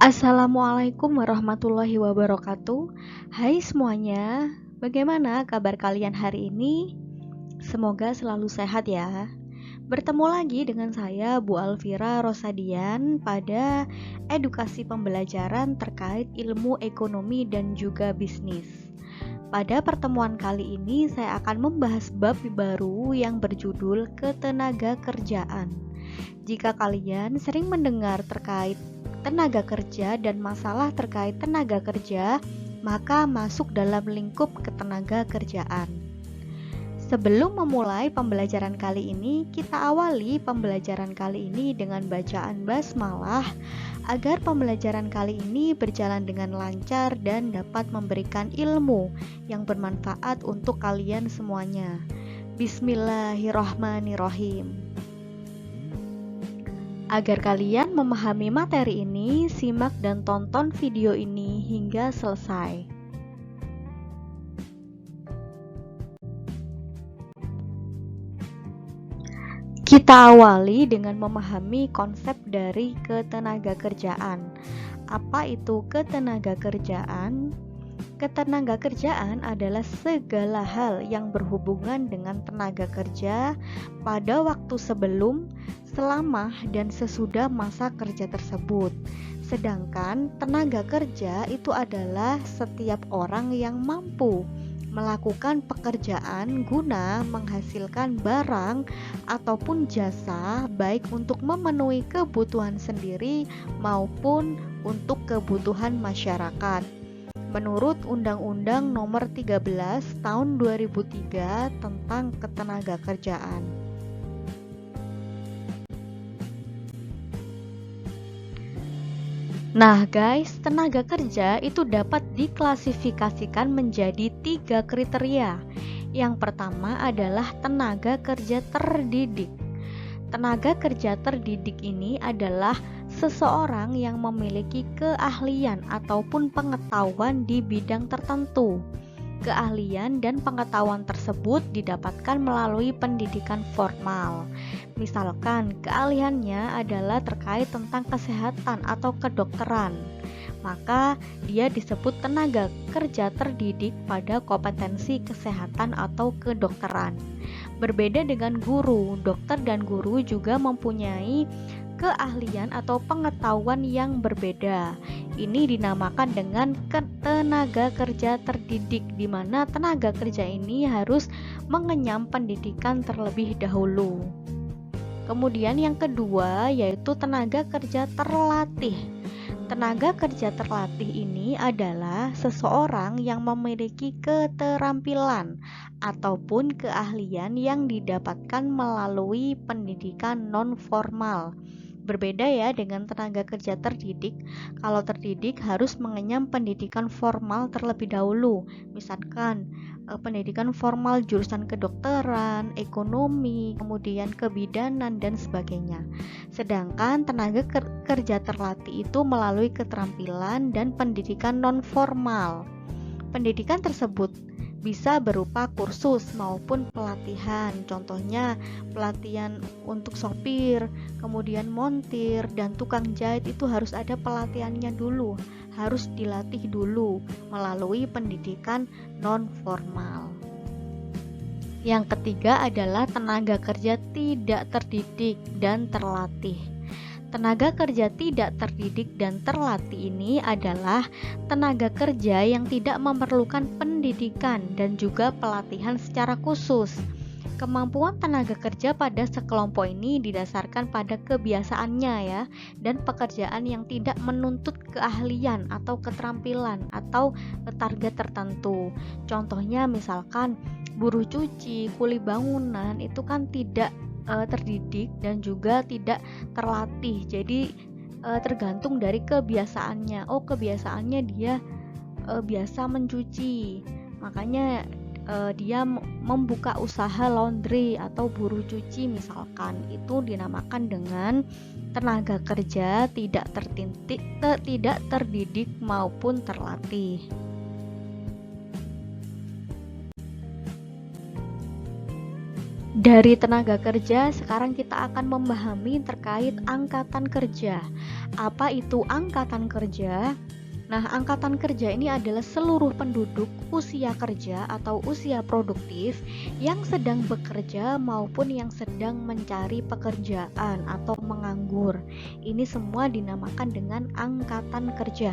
Assalamualaikum warahmatullahi wabarakatuh. Hai semuanya, bagaimana kabar kalian hari ini? Semoga selalu sehat ya. Bertemu lagi dengan saya Bu Alvira Rosadian pada edukasi pembelajaran terkait ilmu ekonomi dan juga bisnis. Pada pertemuan kali ini saya akan membahas bab baru yang berjudul ketenaga kerjaan. Jika kalian sering mendengar terkait tenaga kerja dan masalah terkait tenaga kerja, maka masuk dalam lingkup ketenaga kerjaan. Sebelum memulai pembelajaran kali ini, kita awali pembelajaran kali ini dengan bacaan basmalah agar pembelajaran kali ini berjalan dengan lancar dan dapat memberikan ilmu yang bermanfaat untuk kalian semuanya. Bismillahirrahmanirrahim. Agar kalian memahami materi ini, simak dan tonton video ini hingga selesai. Kita awali dengan memahami konsep dari ketenaga kerjaan. Apa itu ketenaga kerjaan? Ketenaga kerjaan adalah segala hal yang berhubungan dengan tenaga kerja pada waktu sebelum, selama, dan sesudah masa kerja tersebut. Sedangkan tenaga kerja itu adalah setiap orang yang mampu melakukan pekerjaan guna menghasilkan barang ataupun jasa, baik untuk memenuhi kebutuhan sendiri maupun untuk kebutuhan masyarakat. Menurut Undang-Undang Nomor 13 Tahun 2003 tentang Ketenaga Kerjaan. Nah guys, tenaga kerja itu dapat diklasifikasikan menjadi 3 kriteria. Yang pertama adalah tenaga kerja terdidik. Tenaga kerja terdidik ini adalah seseorang yang memiliki keahlian ataupun pengetahuan di bidang tertentu. Keahlian dan pengetahuan tersebut didapatkan melalui pendidikan formal. Misalkan keahliannya adalah terkait tentang kesehatan atau kedokteran, maka dia disebut tenaga kerja terdidik pada kompetensi kesehatan atau kedokteran. Berbeda dengan guru, dokter dan guru juga mempunyai keahlian atau pengetahuan yang berbeda. Ini dinamakan dengan tenaga kerja terdidik, di mana tenaga kerja ini harus mengenyam pendidikan terlebih dahulu. Kemudian yang kedua yaitu tenaga kerja terlatih. Tenaga kerja terlatih ini adalah seseorang yang memiliki keterampilan ataupun keahlian yang didapatkan melalui pendidikan non-formal. Berbeda ya dengan tenaga kerja terdidik. Kalau terdidik harus mengenyam pendidikan formal terlebih dahulu. Misalkan pendidikan formal jurusan kedokteran, ekonomi, kemudian kebidanan dan sebagainya. Sedangkan tenaga kerja terlatih itu melalui keterampilan dan pendidikan non formal. Pendidikan tersebut bisa berupa kursus maupun pelatihan. Contohnya pelatihan untuk sopir, kemudian montir dan tukang jahit itu harus ada pelatihannya dulu, harus dilatih dulu melalui pendidikan non formal. Yang ketiga adalah tenaga kerja tidak terdidik dan terlatih. Tenaga kerja tidak terdidik dan terlatih ini adalah tenaga kerja yang tidak memerlukan pendidikan dan juga pelatihan secara khusus. Kemampuan tenaga kerja pada sekelompok ini didasarkan pada kebiasaannya ya, dan pekerjaan yang tidak menuntut keahlian atau keterampilan atau target tertentu. Contohnya misalkan buruh cuci, kuli bangunan itu kan tidak terdidik dan juga tidak terlatih. Jadi tergantung dari kebiasaannya. Kebiasaannya dia biasa mencuci, makanya dia membuka usaha laundry atau buruh cuci misalkan. Itu dinamakan dengan tenaga kerja tidak terdidik maupun terlatih. Dari tenaga kerja, sekarang kita akan memahami terkait angkatan kerja. Apa itu angkatan kerja? Nah, angkatan kerja ini adalah seluruh penduduk usia kerja atau usia produktif yang sedang bekerja maupun yang sedang mencari pekerjaan atau menganggur. Ini semua dinamakan dengan angkatan kerja.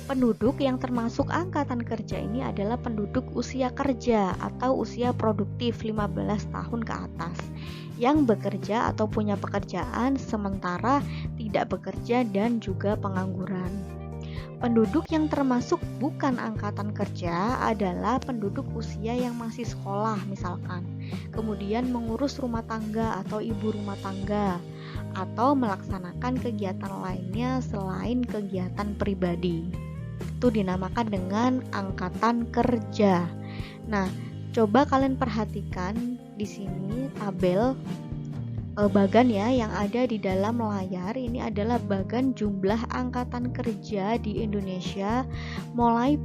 Penduduk yang termasuk angkatan kerja ini adalah penduduk usia kerja atau usia produktif 15 tahun ke atas yang bekerja atau punya pekerjaan sementara tidak bekerja dan juga pengangguran. Penduduk yang termasuk bukan angkatan kerja adalah penduduk usia yang masih sekolah misalkan, kemudian mengurus rumah tangga atau ibu rumah tangga, atau melaksanakan kegiatan lainnya selain kegiatan pribadi. Itu dinamakan dengan angkatan kerja. Nah, coba kalian perhatikan di sini tabel bagan ya yang ada di dalam layar. Ini adalah bagan jumlah angkatan kerja di Indonesia mulai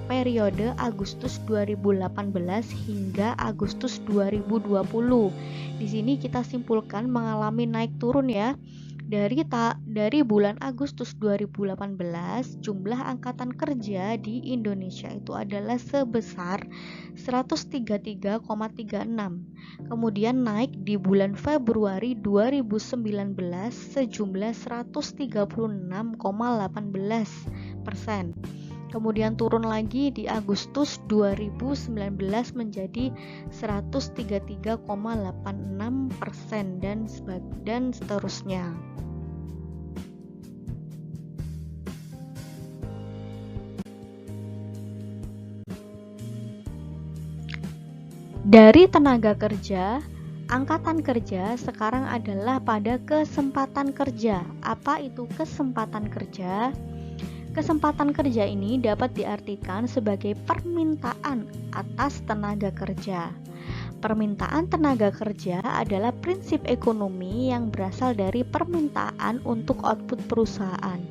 periode Agustus 2018 hingga Agustus 2020. Di sini kita simpulkan mengalami naik turun ya. Dari bulan Agustus 2018 jumlah angkatan kerja di Indonesia itu adalah sebesar 133,36. Kemudian naik di bulan Februari 2019 sejumlah 136,18%. Kemudian turun lagi di Agustus 2019 menjadi 133,86% dan seterusnya. Dari tenaga kerja, angkatan kerja sekarang adalah pada kesempatan kerja. Apa itu kesempatan kerja? Kesempatan kerja ini dapat diartikan sebagai permintaan atas tenaga kerja. Permintaan tenaga kerja adalah prinsip ekonomi yang berasal dari permintaan untuk output perusahaan.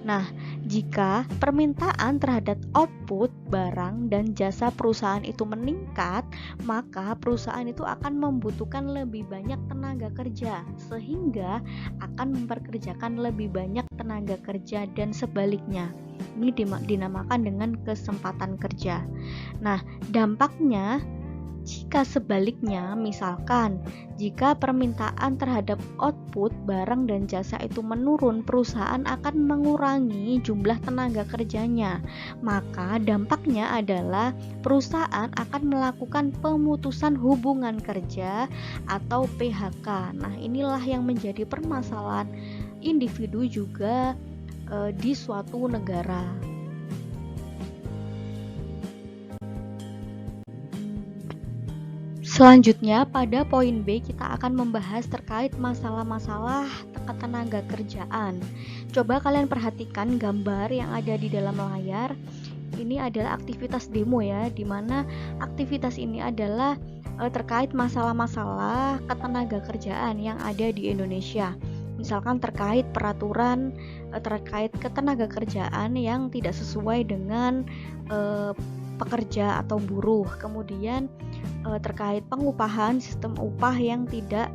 Nah, jika permintaan terhadap output barang dan jasa perusahaan itu meningkat, maka perusahaan itu akan membutuhkan lebih banyak tenaga kerja, sehingga akan memperkerjakan lebih banyak tenaga kerja dan sebaliknya. Ini dinamakan dengan kesempatan kerja. Nah, dampaknya jika sebaliknya, misalkan jika permintaan terhadap output barang dan jasa itu menurun, perusahaan akan mengurangi jumlah tenaga kerjanya. Maka dampaknya adalah perusahaan akan melakukan pemutusan hubungan kerja atau PHK. Nah, inilah yang menjadi permasalahan individu juga di suatu negara. Selanjutnya pada poin B kita akan membahas terkait masalah-masalah ketenaga kerjaan. Coba kalian perhatikan gambar yang ada di dalam layar. Ini adalah aktivitas demo ya, di mana aktivitas ini adalah terkait masalah-masalah ketenaga kerjaan yang ada di Indonesia. Misalkan terkait peraturan terkait ketenaga kerjaan yang tidak sesuai dengan pekerja atau buruh. Kemudian terkait pengupahan, sistem upah yang tidak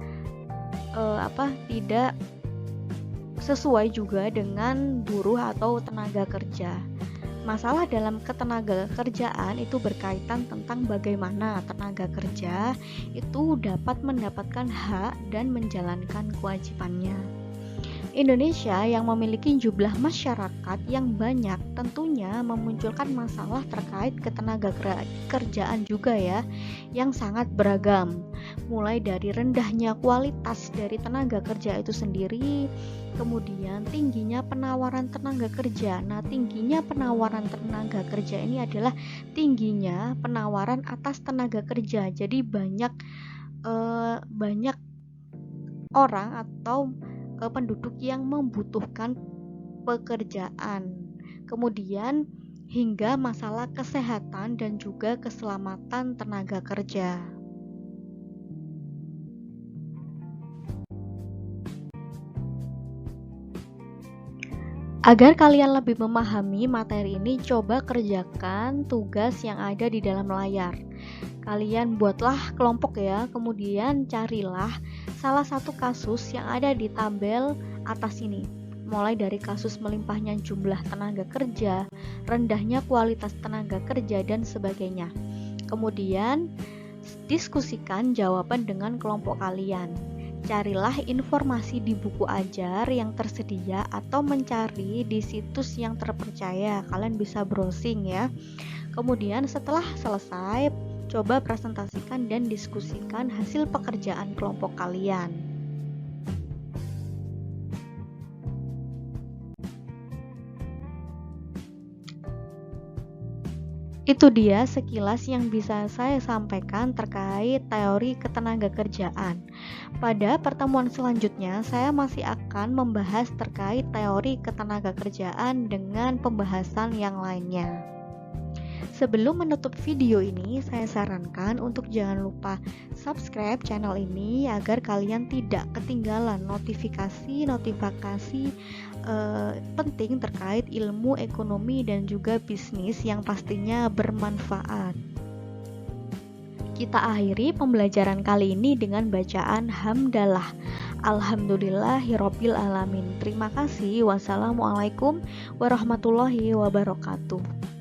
sesuai juga dengan buruh atau tenaga kerja. Masalah dalam ketenaga kerjaan itu berkaitan tentang bagaimana tenaga kerja itu dapat mendapatkan hak dan menjalankan kewajibannya. Indonesia yang memiliki jumlah masyarakat yang banyak tentunya memunculkan masalah terkait ketenaga kerjaan juga ya, yang sangat beragam. Mulai dari rendahnya kualitas dari tenaga kerja itu sendiri, kemudian tingginya penawaran tenaga kerja. Nah, tingginya penawaran tenaga kerja ini adalah tingginya penawaran atas tenaga kerja. Jadi banyak orang atau penduduk yang membutuhkan pekerjaan. Kemudian hingga masalah kesehatan dan juga keselamatan tenaga kerja. Agar kalian lebih memahami materi ini, coba kerjakan tugas yang ada di dalam layar. Kalian buatlah kelompok ya, kemudian carilah salah satu kasus yang ada di tabel atas ini. Mulai dari kasus melimpahnya jumlah tenaga kerja, rendahnya kualitas tenaga kerja, dan sebagainya. Kemudian diskusikan jawaban dengan kelompok kalian. Carilah informasi di buku ajar yang tersedia atau mencari di situs yang terpercaya. Kalian bisa browsing ya. Kemudian setelah selesai, coba presentasikan dan diskusikan hasil pekerjaan kelompok kalian. Itu dia sekilas yang bisa saya sampaikan terkait teori ketenagakerjaan. Pada pertemuan selanjutnya, saya masih akan membahas terkait teori ketenagakerjaan dengan pembahasan yang lainnya. Sebelum menutup video ini, saya sarankan untuk jangan lupa subscribe channel ini agar kalian tidak ketinggalan notifikasi penting terkait ilmu ekonomi dan juga bisnis yang pastinya bermanfaat. Kita akhiri pembelajaran kali ini dengan bacaan hamdalah. Alhamdulillahirabbil alamin. Terima kasih. Wassalamualaikum warahmatullahi wabarakatuh.